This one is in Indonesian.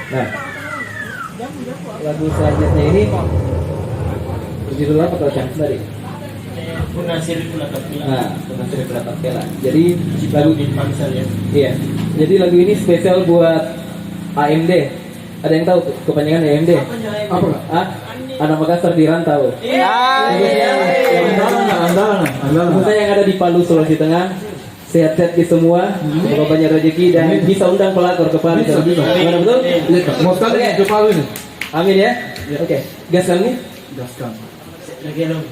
Nah, lagu selanjutnya ini judul apa kalau chance tadi? Punasiri Pula Kapila. Nah, Punasiri Pula Kapila. Jadi lagu di Pansel ya. iya. Jadi lagu ini spesial buat AMD. Ada yang tahu kepanjangan AMD? Apa? Ah, anak Makassar di rantau. Andalan. Khususnya yang ada di Palu, Sulawesi Tengah. Sehat-sehat di semua, semoga banyak rezeki dan bisa undang pelakor ke Palu. Bisa. Gimana betul? Mau sekali Oke. ke Palu ini. Amin ya. Oke, gaskan nih. Gaskan. Lagi dong.